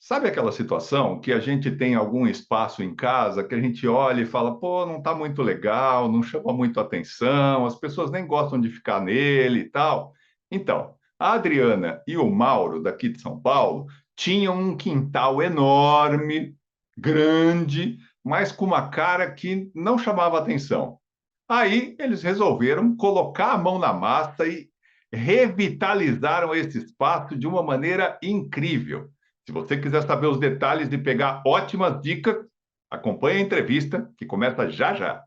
Sabe aquela situação que a gente tem algum espaço em casa que a gente olha e fala, pô, não está muito legal, não chama muito atenção, as pessoas nem gostam de ficar nele e tal. Então, a Adriana e o Mauro, daqui de São Paulo, tinham um quintal enorme, grande, mas com uma cara que não chamava atenção. Aí eles resolveram colocar a mão na massa e revitalizaram esse espaço de uma maneira incrível. Se você quiser saber os detalhes e pegar ótimas dicas, acompanhe a entrevista que começa já já.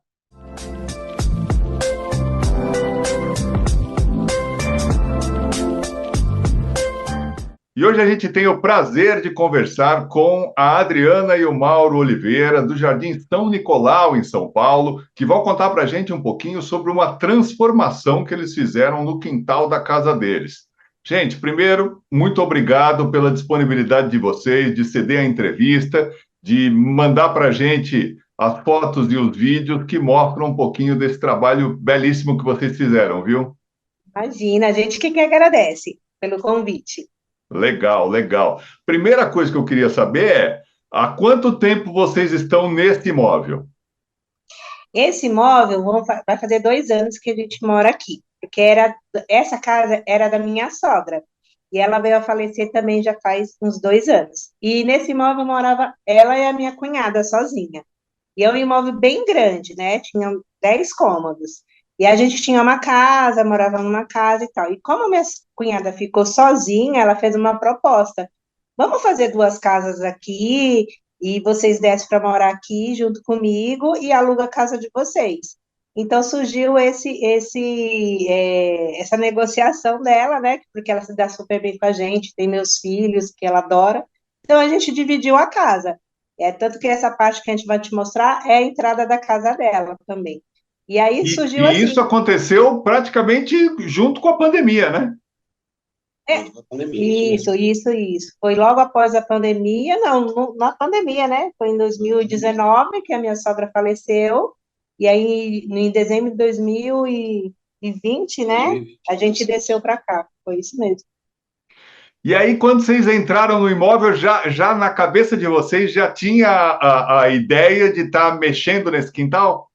E hoje a gente tem o prazer de conversar com a Adriana e o Mauro Oliveira, do Jardim São Nicolau, em São Paulo, que vão contar para a gente um pouquinho sobre uma transformação que eles fizeram no quintal da casa deles. Gente, primeiro, muito obrigado pela disponibilidade de vocês, de ceder a entrevista, de mandar para a gente as fotos e os vídeos que mostram um pouquinho desse trabalho belíssimo que vocês fizeram, viu? Imagina, a gente que agradece pelo convite. Legal, legal. Primeira coisa que eu queria saber é: há quanto tempo vocês estão neste imóvel? Esse imóvel vai fazer 2 anos que a gente mora aqui, porque essa casa era da minha sogra, e ela veio a falecer também já faz uns 2 anos. E nesse imóvel morava ela e a minha cunhada sozinha. E é um imóvel bem grande, né? Tinha 10 cômodos. E a gente tinha uma casa, morava numa casa e tal. E como a minha cunhada ficou sozinha, ela fez uma proposta. Vamos fazer 2 casas aqui e vocês descem para morar aqui junto comigo e aluga a casa de vocês. Então surgiu essa negociação dela, né? Porque ela se dá super bem com a gente, tem meus filhos que ela adora. Então a gente dividiu a casa. Tanto que essa parte que a gente vai te mostrar é a entrada da casa dela também. E aí E, surgiu e isso assim. aconteceu praticamente junto com a pandemia, né? É, Junto com a pandemia, isso mesmo. isso. Foi logo após a pandemia, não, na pandemia, né? Foi em 2019 que a minha sogra faleceu, e aí em dezembro de 2020, né? A 2020, gente isso. desceu para cá. Foi isso mesmo. E aí, quando vocês entraram no imóvel, já na cabeça de vocês já tinha a ideia de estar mexendo nesse quintal?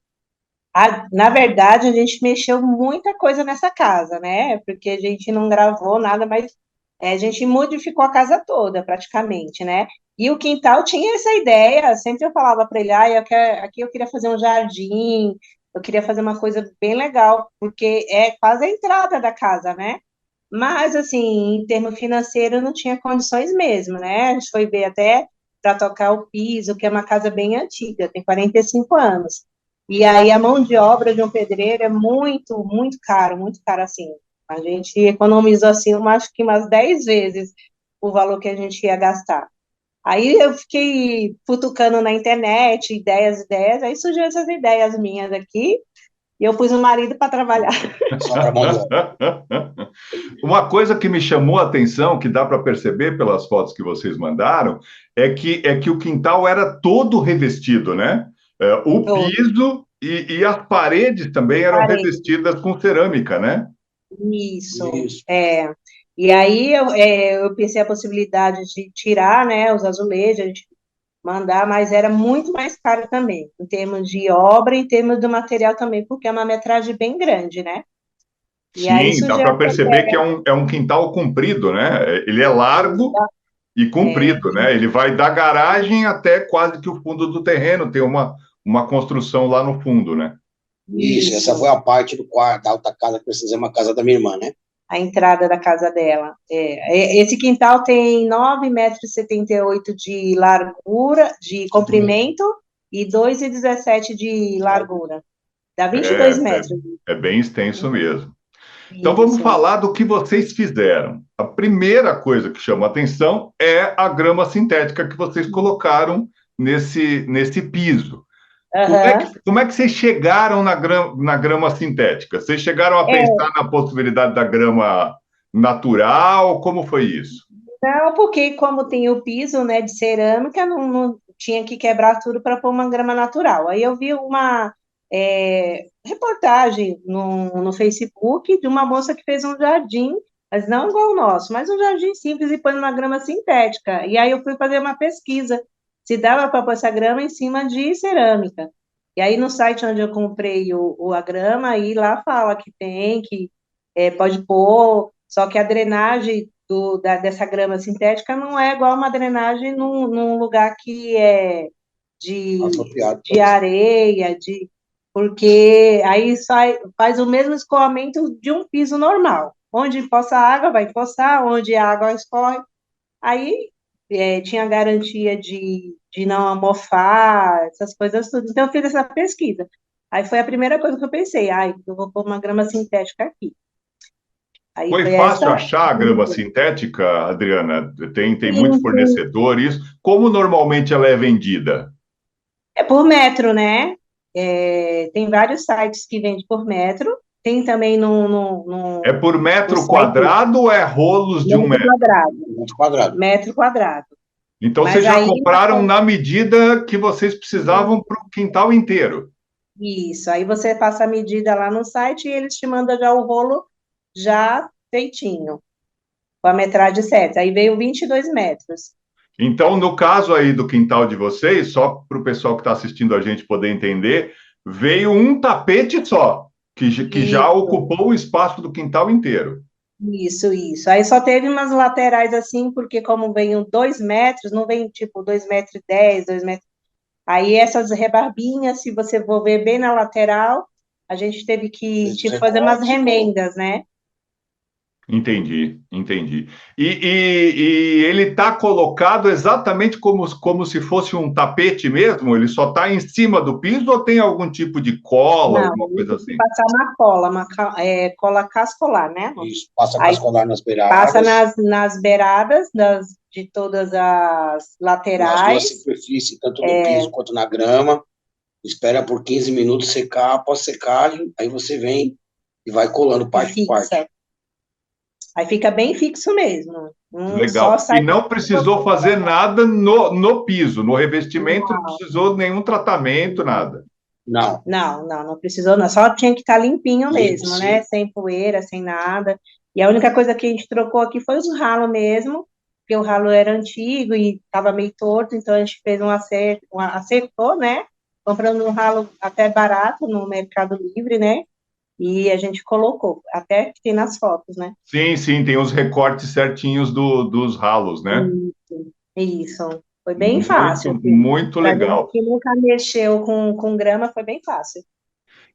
Na verdade, a gente mexeu muita coisa nessa casa, né? Porque a gente não gravou nada, mas a gente modificou a casa toda, praticamente, né? E o quintal tinha essa ideia, sempre eu falava para ele, aqui eu queria fazer um jardim, eu queria fazer uma coisa bem legal, porque é quase a entrada da casa, né? Mas, assim, em termo financeiro, não tinha condições mesmo, né? A gente foi ver até para tocar o piso, que é uma casa bem antiga, tem 45 anos. E aí a mão de obra de um pedreiro é muito, muito caro, assim. A gente economizou, assim, acho que umas 10 vezes o valor que a gente ia gastar. Aí eu fiquei futucando na internet, ideias, aí surgiu essas ideias minhas aqui, e eu pus o marido para trabalhar. Só para mão de obra. Uma coisa que me chamou a atenção, que dá para perceber pelas fotos que vocês mandaram, é que o quintal era todo revestido, né? O Todo, piso e as paredes também eram parei. revestidas com cerâmica, né? Isso, Isso. é. E aí eu pensei a possibilidade de tirar, né, os azulejos, a gente mandar, mas era muito mais caro também, em termos de obra, em termos do material também, porque é uma metragem bem grande, né? E aí Sim, dá surgiu para essa perceber que é um quintal comprido, né? Ele é largo ideia. e É, comprido, né? Ele vai da garagem até quase que o fundo do terreno, tem uma construção lá no fundo, né? Isso, essa isso, foi a parte do quarto, da alta casa, que precisa uma casa da minha irmã, né? a entrada da casa dela. Esse quintal tem 9,78 m de largura, de Comprimento. comprimento, e 2,17 de largura. Dá 22 É, metros. é bem extenso mesmo. Então vamos Isso. falar do que vocês fizeram. A primeira coisa que chama atenção é a grama sintética que vocês colocaram nesse piso. Aham. Como é que vocês chegaram na grama sintética? Vocês chegaram a É, pensar na possibilidade da grama natural? Como foi isso? não, porque como tem o piso, né, de cerâmica, não tinha que quebrar tudo para pôr uma grama natural. Aí eu vi uma reportagem no Facebook de uma moça que fez um jardim mas não igual o nosso, mas um jardim simples e põe numa grama sintética. E aí eu fui fazer uma pesquisa se dava para pôr essa grama em cima de cerâmica. E aí no site onde eu comprei a grama, aí lá fala que tem, que pode pôr, só que a drenagem dessa grama sintética não é igual uma drenagem num lugar que é Apropriado. de areia, porque aí faz o mesmo escoamento de um piso normal. Onde poça água, vai poçar, onde a água escorre. Aí tinha garantia de não mofar, essas coisas tudo. Então, eu fiz essa pesquisa. Aí foi a primeira coisa que eu pensei, eu vou pôr uma grama sintética aqui. Aí Foi foi fácil essa. achar a grama sintética, Adriana? Tem muito Sim, sim. fornecedor, isso. Como normalmente ela é vendida? É por metro, né? Tem vários sites que vendem por metro. Tem também É por no metro site quadrado ou é rolos de um metro metro? quadrado. Muito quadrado. Metro quadrado. Então, vocês Mas já aí, compraram na medida que vocês precisavam para o quintal inteiro. isso, aí você passa a medida lá no site e eles te mandam já o rolo já feitinho, com a metragem certa. Aí veio 22 metros. Então, no caso aí do quintal de vocês, só para o pessoal que está assistindo a gente poder entender, veio um tapete só, que já Isso, ocupou o espaço do quintal inteiro. isso. Aí só teve umas laterais assim, porque como veio 2 metros, não vem tipo 2,10 m, 2 metros. Aí essas rebarbinhas, se você for ver bem na lateral, a gente teve que, Esses tipo, fazer umas recortes, remendas, né? Entendi, entendi. E ele está colocado exatamente como se fosse um tapete mesmo? Ele só está em cima do piso ou tem algum tipo de cola, Não, alguma aí coisa tem que assim? passar uma cola, cola cascolar, né? isso, passa Aí cascolar nas passa beiradas, nas beiradas de todas as nas duas laterais, superfícies, tanto no piso quanto na grama. Espera por 15 minutos secar. Após secagem, aí você vem e vai colando e parte por parte. fixa. Aí fica bem fixo mesmo. Só Legal. E sai. não precisou fazer nada no piso, no revestimento, não Não, precisou nenhum tratamento, não, nada. Não, não precisou, não. Só tinha que estar limpinho limpo mesmo, né? sim. Sem poeira, sem nada. E a única coisa que a gente trocou aqui foi os ralos mesmo, porque o ralo era antigo e estava meio torto, então a gente fez um acerto, acertou, né? Comprando um ralo até barato no Mercado Livre, né? E a gente colocou, até que tem nas fotos, né? Sim, sim, tem os recortes certinhos dos ralos, né? Isso. Foi bem Muito, fácil, assim. muito Para gente legal. que nunca mexeu com grama, foi bem fácil.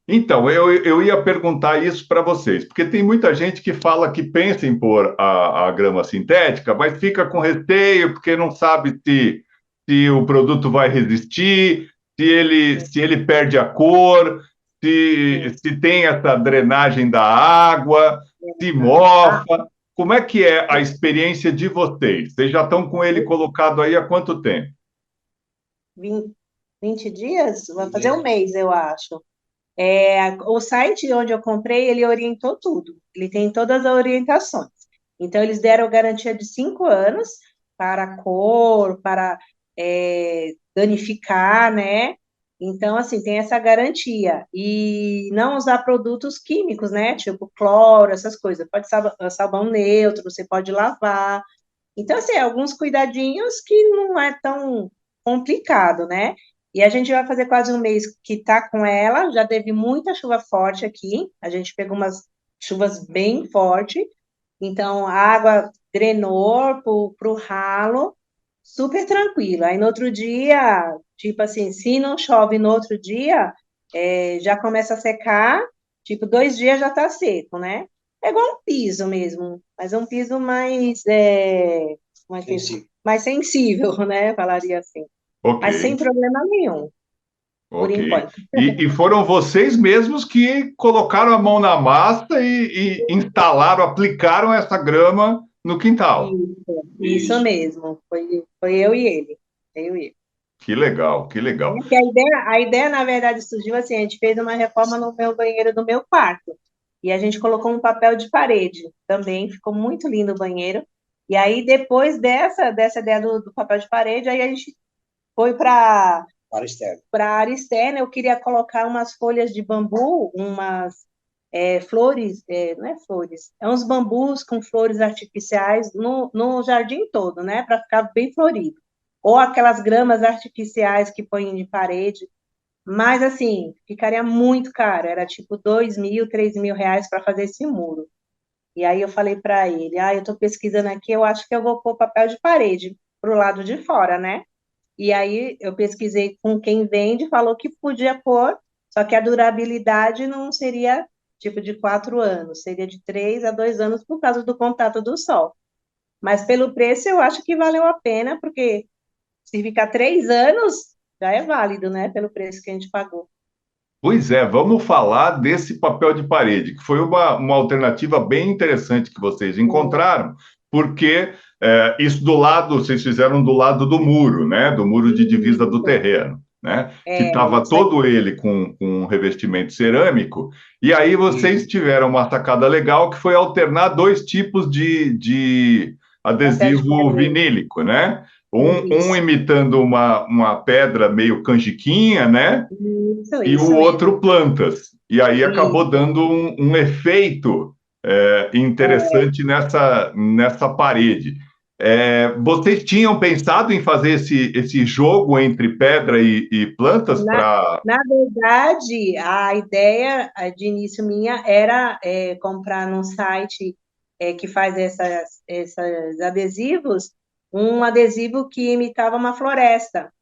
Então, eu ia perguntar isso para vocês, porque tem muita gente que fala que pensa em pôr a grama sintética, mas fica com receio, porque não sabe se o produto vai resistir, se ele perde a cor, se tem essa drenagem da água, se Ah, mofa. Como é que é a experiência de vocês? Vocês já estão com ele colocado aí há quanto tempo? 20 dias? Vai fazer um mês, eu acho. O site onde eu comprei, ele orientou tudo. Ele tem todas as orientações. Então, eles deram garantia de 5 anos para a cor, para danificar, né? Então, assim, tem essa garantia. E não usar produtos químicos, né? Tipo cloro, essas coisas. Pode sabão neutro, você pode lavar. Então, assim, alguns cuidadinhos que não é tão complicado, né? E a gente vai fazer quase um mês que tá com ela, já teve muita chuva forte aqui, a gente pegou umas chuvas bem fortes, então a água drenou pro ralo, super tranquilo. Aí no outro dia, tipo assim, se não chove no outro dia, já começa a secar, tipo, 2 dias já tá seco, né? É igual um piso mesmo, mas é um piso mais, como é que, Sim. mais sensível, né? Falaria assim. Ok, Mas sem problema nenhum, por ok. enquanto. E foram vocês mesmos que colocaram a mão na massa e instalaram, aplicaram essa grama no quintal. Isso Isso. mesmo. Foi eu e ele. Eu e ele. Que legal, que legal. Porque a ideia, na verdade, surgiu assim, a gente fez uma reforma no meu banheiro do meu quarto. E a gente colocou um papel de parede também, ficou muito lindo o banheiro. E aí, depois dessa ideia do papel de parede, aí a gente foi Para externo. para a área externa, eu queria colocar umas folhas de bambu, umas. flores, não é flores, é uns bambus com flores artificiais no jardim todo, né? Para ficar bem florido. Ou aquelas gramas artificiais que põem de parede. Mas, assim, ficaria muito caro. Era tipo 2.000, 3.000 reais para fazer esse muro. E aí eu falei para ele, eu estou pesquisando aqui, eu acho que eu vou pôr papel de parede para o lado de fora, né? E aí eu pesquisei com quem vende, falou que podia pôr, só que a durabilidade não seria tipo de 4 anos, seria de 3 a 2 anos por causa do contato do sol. Mas pelo preço eu acho que valeu a pena, porque se ficar 3 anos, já é válido, né? Pelo preço que a gente pagou. Pois é, vamos falar desse papel de parede, que foi uma alternativa bem interessante que vocês encontraram, porque isso do lado, vocês fizeram do lado do muro, né? Do muro de divisa do terreno, né? Que estava Isso aí. todo ele com um revestimento cerâmico, e aí vocês tiveram uma sacada legal que foi alternar dois tipos de adesivo vinílico, né? Um imitando uma pedra meio canjiquinha, né? E o outro plantas. E aí acabou dando um efeito interessante nessa parede. Vocês tinham pensado em fazer esse jogo entre pedra e plantas para. Na verdade, a ideia de início minha era comprar num site que faz esses adesivos, um adesivo que imitava uma floresta.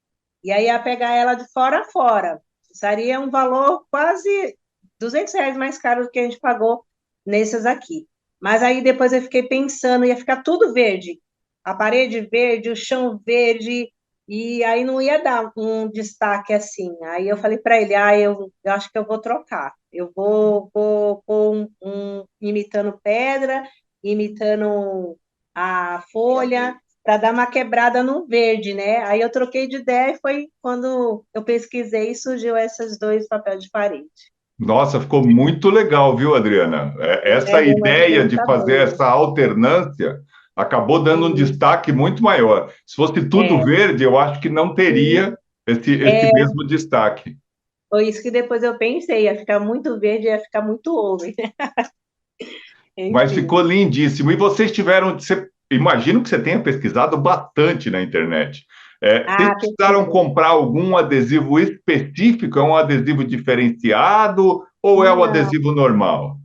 E aí ia pegar ela de fora a fora. Seria um valor quase 200 reais mais caro do que a gente pagou nesses aqui. Mas aí depois eu fiquei pensando, ia ficar tudo verde. A parede verde, o chão verde, e aí não ia dar um destaque assim. Aí eu falei para ele, eu acho que eu vou trocar. Eu vou pôr imitando pedra, imitando a folha, para dar uma quebrada no verde, né? Aí eu troquei de ideia e foi quando eu pesquisei e surgiu esses dois papéis de parede. Nossa, ficou muito legal, viu, Adriana? Essa Uma ideia de diferença fazer boa. essa alternância acabou dando um destaque muito maior. Se fosse tudo verde, eu acho que não teria esse mesmo destaque. Foi isso que depois eu pensei, ia ficar muito verde, ia ficar muito over. Mas ficou Enfim. lindíssimo. E vocês tiveram. Imagino que você tenha pesquisado bastante na internet. Vocês precisaram Pesquisei. comprar algum adesivo específico? É um adesivo diferenciado ou é o Não, adesivo normal?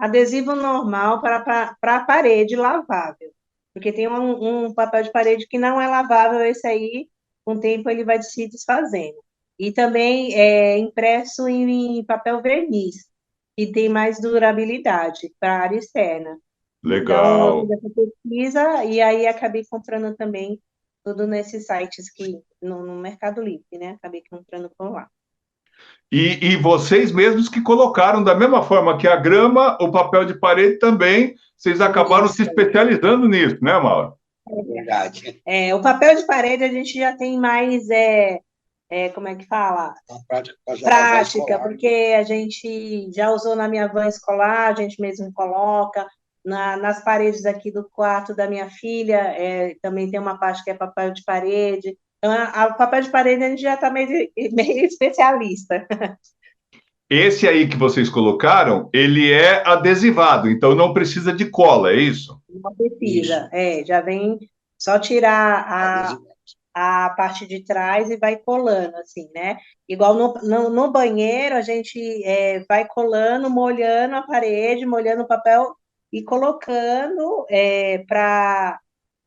adesivo normal para a parede lavável. Porque tem um papel de parede que não é lavável, esse aí, com o tempo, ele vai se desfazendo. E também é impresso em papel verniz, que tem mais durabilidade para a área externa. Então, eu fiz Legal. essa pesquisa e aí acabei comprando também tudo nesses sites no Mercado Livre, né? Acabei comprando por lá. E vocês mesmos que colocaram, da mesma forma que a grama, o papel de parede também, vocês acabaram se Isso. especializando nisso, né, Mauro? É verdade. O papel de parede a gente já tem mais, como é que fala? Prática, porque a gente já usou na minha van escolar, a gente mesmo coloca. Nas paredes aqui do quarto da minha filha, também tem uma parte que é papel de parede. Então, o papel de parede a gente já está meio especialista. Esse aí que vocês colocaram, ele é adesivado, então não precisa de cola, é isso? Não precisa, já vem só tirar a parte de trás e vai colando, assim, né? Igual no banheiro, a gente vai colando, molhando a parede, molhando o papel e colocando para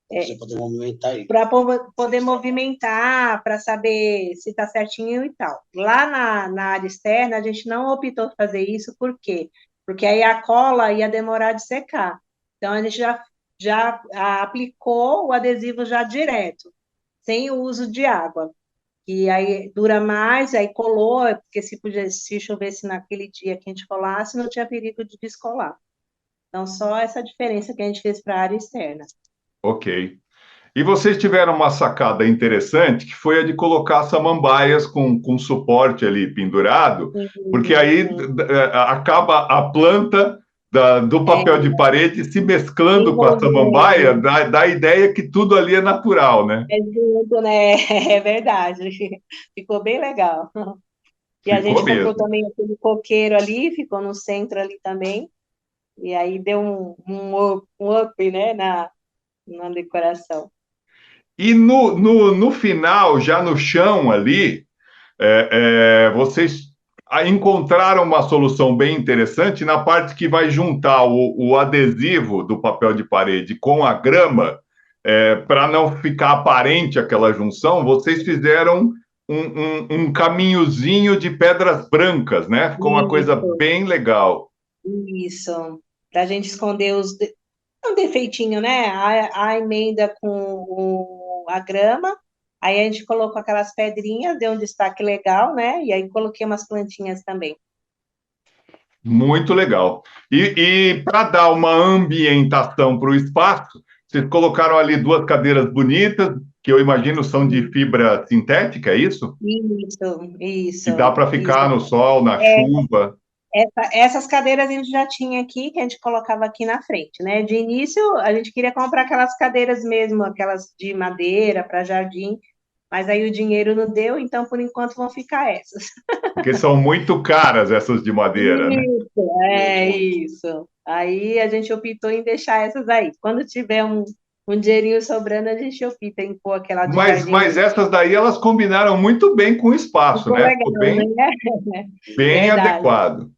você poder movimentar ele. Para poder movimentar, para saber se está certinho e tal. Lá na área externa, a gente não optou por fazer isso, por quê? Porque aí a cola ia demorar de secar. Então, a gente já aplicou o adesivo já direto, sem o uso de água. E aí dura mais, aí colou, porque se chovesse naquele dia que a gente colasse, não tinha perigo de descolar. Então, só essa diferença que a gente fez para a área externa. Ok. E vocês tiveram uma sacada interessante, que foi a de colocar samambaias com suporte ali pendurado, porque aí acaba a planta do papel de parede se mesclando com a samambaia, dá a ideia que tudo ali é natural, né? É junto, né? É verdade. Ficou bem legal. E a Ficou gente comprou mesmo. também aquele coqueiro ali, ficou no centro ali também. E aí deu um up, né, na decoração. E no final, já no chão ali, vocês encontraram uma solução bem interessante na parte que vai juntar o adesivo do papel de parede com a grama, para não ficar aparente aquela junção, vocês fizeram um caminhozinho de pedras brancas, né? Ficou uma coisa Isso, bem legal. isso. Para a gente esconder um defeitinho, né? A emenda com a grama. Aí a gente colocou aquelas pedrinhas, deu um destaque legal, né? E aí coloquei umas plantinhas também. Muito legal. E para dar uma ambientação para o espaço, vocês colocaram ali duas cadeiras bonitas, que eu imagino são de fibra sintética, é isso? Isso, Que dá para ficar isso. no sol, na chuva. Essas cadeiras a gente já tinha aqui, que a gente colocava aqui na frente, né? De início, a gente queria comprar aquelas cadeiras mesmo, aquelas de madeira para jardim, mas aí o dinheiro não deu, então por enquanto vão ficar essas. Porque são muito caras essas de madeira, né? Isso, é isso. Aí a gente optou em deixar essas aí. Quando tiver um dinheirinho sobrando, a gente opta em pôr aquela de jardim Mas mesmo. essas daí elas combinaram muito bem com o espaço, Ficou né? legal, Ficou bem, né? bem Verdade, adequado.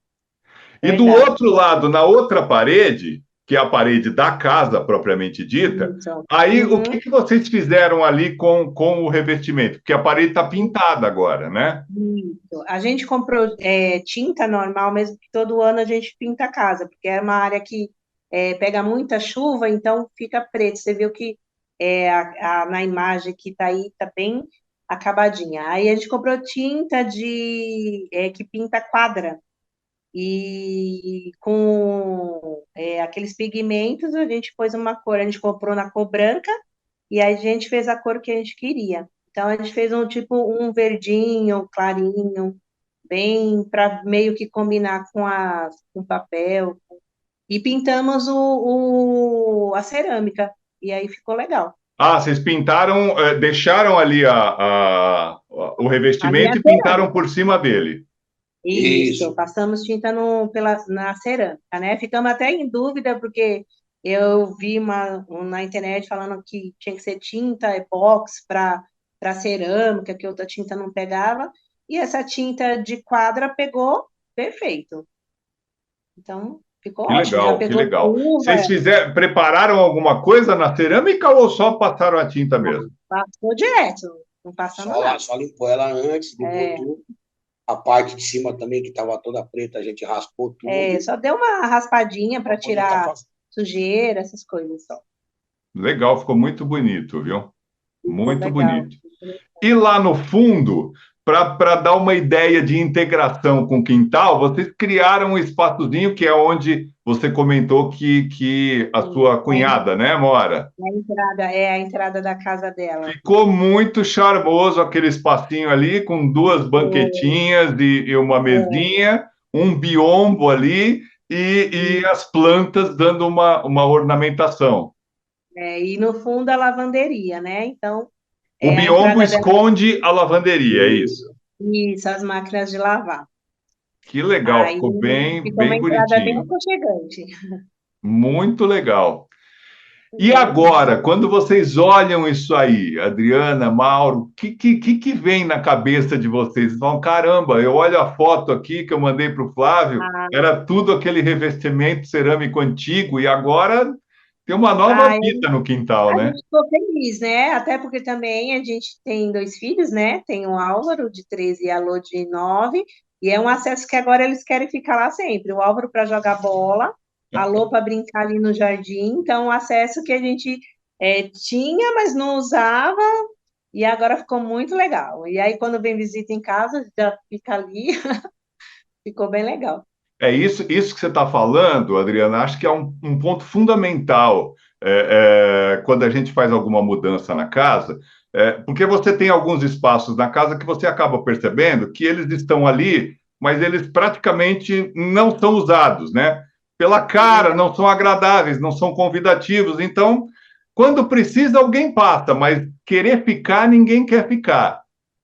E do verdade. outro lado, na outra parede, que é a parede da casa propriamente dita, Isso. aí o Uhum. que vocês fizeram ali com o revestimento? Porque a parede está pintada agora, né? Isso. A gente comprou tinta normal, mesmo que todo ano a gente pinta a casa, porque é uma área que pega muita chuva, então fica preto. Você viu que na imagem que está aí, está bem acabadinha. Aí a gente comprou tinta que pinta quadra. E com aqueles pigmentos, a gente pôs uma cor, a gente comprou na cor branca, e aí a gente fez a cor que a gente queria. Então, a gente fez um tipo, um verdinho, clarinho, bem para meio que combinar com o papel. E pintamos a cerâmica, e aí ficou legal. Ah, vocês pintaram, deixaram ali o Ali é a revestimento e pintaram cerâmica. por cima dele. Isso, Isso. passamos tinta na cerâmica, né? Ficamos até em dúvida, porque eu vi na internet falando que tinha que ser tinta epox para cerâmica, que outra tinta não pegava, e essa tinta de quadra pegou perfeito. Então, ficou Que ótimo, já legal, que pegou legal. chuva, Vocês prepararam alguma coisa na cerâmica ou só passaram a tinta mesmo? passou direto, não passamos nada. Só limpou ela antes, limpou É, tudo. A parte de cima também, que estava toda preta, a gente raspou tudo. só deu uma raspadinha para Para poder estar tirar fazendo. sujeira, essas coisas só. Legal, ficou muito bonito, viu? Ficou Muito legal. bonito. E lá no fundo, para dar uma ideia de integração com o quintal, vocês criaram um espaçozinho que é onde você comentou que a Sim, sua cunhada, né, mora. a entrada da casa dela. Ficou muito charmoso aquele espacinho ali, com duas Foi, banquetinhas e uma mesinha, um biombo ali e as plantas dando uma ornamentação. e no fundo a lavanderia, né? Então, O a biombo entrada dela, esconde a lavanderia, é isso. isso, as máquinas de lavar. Que legal, Aí ficou bem, ficou uma bem entrada bem bonitinho. aconchegante. Muito legal. E Ficou lindinho. agora, quando vocês olham isso aí, Adriana, Mauro, o que vem na cabeça de vocês? Vocês falam, caramba, eu olho a foto aqui que eu mandei para o Flávio, Ah, era tudo aquele revestimento cerâmico antigo e agora tem uma nova ah, vida no quintal, a né? gente ficou feliz, né? Até porque também a gente tem dois filhos, né? Tem o Álvaro, de 13, e a Lô, de 9, e é um acesso que agora eles querem ficar lá sempre. O Álvaro para jogar bola, a Lô para brincar ali no jardim. Então, um acesso que a gente tinha, mas não usava, e agora ficou muito legal. E aí, quando vem visita em casa, já fica ali, ficou bem legal. É isso que você está falando, Adriana, acho que é um ponto fundamental quando a gente faz alguma mudança na casa, porque você tem alguns espaços na casa que você acaba percebendo que eles estão ali, mas eles praticamente não são usados, né? Pela É cara, verdade. não são agradáveis, não são convidativos. Então, quando precisa, alguém passa, mas querer ficar, ninguém quer ficar.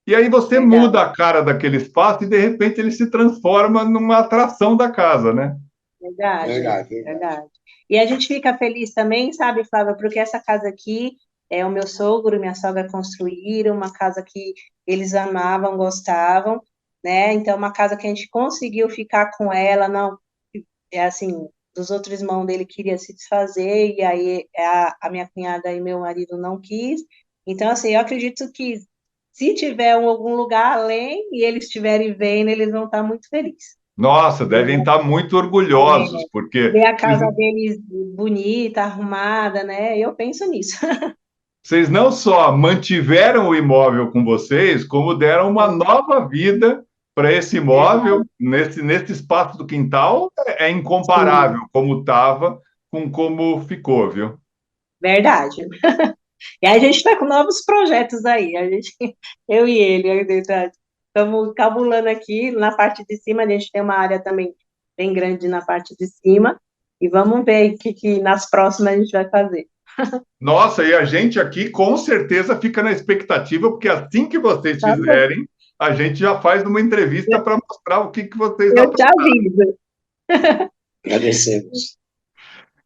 E aí você Verdade. muda a cara daquele espaço e, de repente, ele se transforma numa atração da casa, né? Verdade, Verdade. verdade. E a gente fica feliz também, sabe, Flávia, porque essa casa aqui é o meu sogro e minha sogra construíram, uma casa que eles amavam, gostavam, né? Então, uma casa que a gente conseguiu ficar com ela, não, é assim, dos outros irmãos dele queria se desfazer, e aí a minha cunhada e meu marido não quis. Então, assim, eu acredito que se tiver algum lugar além e eles estiverem vendo, eles vão estar muito felizes. Nossa, devem estar muito orgulhosos, porque Ver a casa deles bonita, arrumada, né? Eu penso nisso. vocês não só mantiveram o imóvel com vocês, como deram uma nova vida para esse imóvel, Verdade. nesse espaço do quintal, é Sim, incomparável como estava com como ficou, viu? verdade. E a gente está com novos projetos aí. A gente, eu e ele, é verdade. Estamos cabulando aqui na parte de cima. A gente tem uma área também bem grande na parte de cima. E vamos ver o que nas próximas a gente vai fazer. Nossa, e a gente aqui com certeza fica na expectativa, porque assim que vocês Tá bom. fizerem, a gente já faz uma entrevista para mostrar o que vocês Eu te aprontaram. aviso. Agradecemos.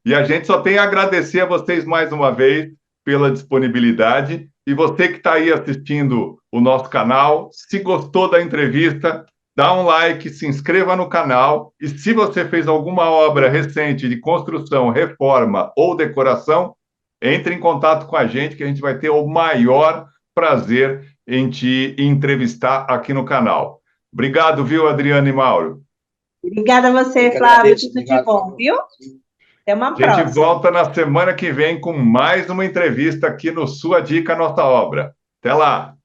E a gente só tem a agradecer a vocês mais uma vez pela disponibilidade. E você que está aí assistindo o nosso canal, se gostou da entrevista, dá um like, se inscreva no canal. E se você fez alguma obra recente de construção, reforma ou decoração, entre em contato com a gente, que a gente vai ter o maior prazer em te entrevistar aqui no canal. Obrigado, viu, Adriano e Mauro? Obrigada a Eu você, que Flávio. agradeço. Tudo de Obrigado. bom, viu? Até uma A gente próxima. volta na semana que vem com mais uma entrevista aqui no Sua Dica, Nossa Obra. Até lá!